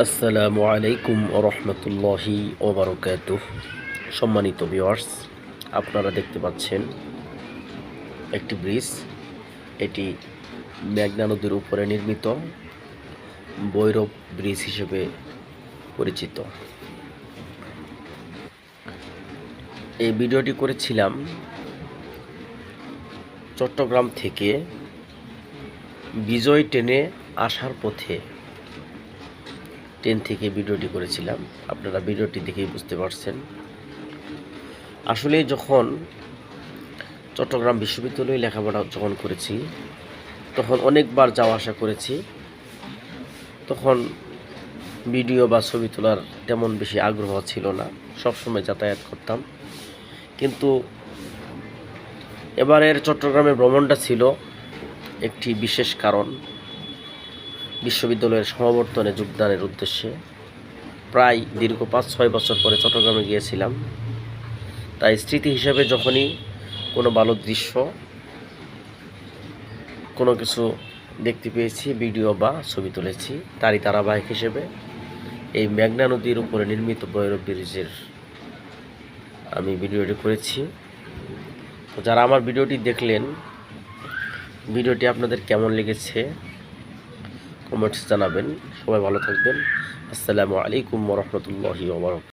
আসসালামু আলাইকুম রহমতুল্লাহি ওবারকাতুহ। সম্মানিত ভিউয়ার্স, আপনারা দেখতে পাচ্ছেন একটি ব্রিজ। এটি মেঘনা নদীর উপরে নির্মিত ভৈরব ব্রিজ হিসেবে পরিচিত। এই ভিডিওটি করেছিলাম চট্টগ্রাম থেকে বিজয় ট্রেনে আসার পথে। ট্রেন থেকে ভিডিওটি করেছিলাম, আপনারা ভিডিওটি দেখেই বুঝতে পারছেন। আসলে যখন চট্টগ্রাম বিশ্ববিদ্যালয়ে লেখাপড়া যখন করেছি, তখন অনেকবার যাওয়া আসা করেছি। তখন ভিডিও বা ছবি তোলার তেমন বেশি আগ্রহ ছিল না, সবসময় যাতায়াত করতাম। কিন্তু এবারের চট্টগ্রামের ভ্রমণটা ছিল একটি বিশেষ কারণ, বিশ্ববিদ্যালয়ের সমাবর্তনে যোগদানের উদ্দেশ্যে। প্রায় দীর্ঘ 5-6 বছর পরে চট্টগ্রামে গিয়েছিলাম। তাই স্মৃতি হিসেবে যখনই কোনো ভালো দৃশ্য, কোনো কিছু দেখতে পেয়েছি, ভিডিও বা ছবি তুলেছি। তারই ধারাবাহিক হিসেবে এই মেঘনা নদীর উপরে নির্মিত ভৈরব ব্রিজের আমি ভিডিওটি করেছি। তো যারা আমার ভিডিওটি দেখলেন, ভিডিওটি আপনাদের কেমন লেগেছে কমেন্টস জানাবেন। সবাই ভালো থাকবেন। আসসালামু আলাইকুম ওয়া রাহমাতুল্লাহি ওয়া বারাকাতুহু।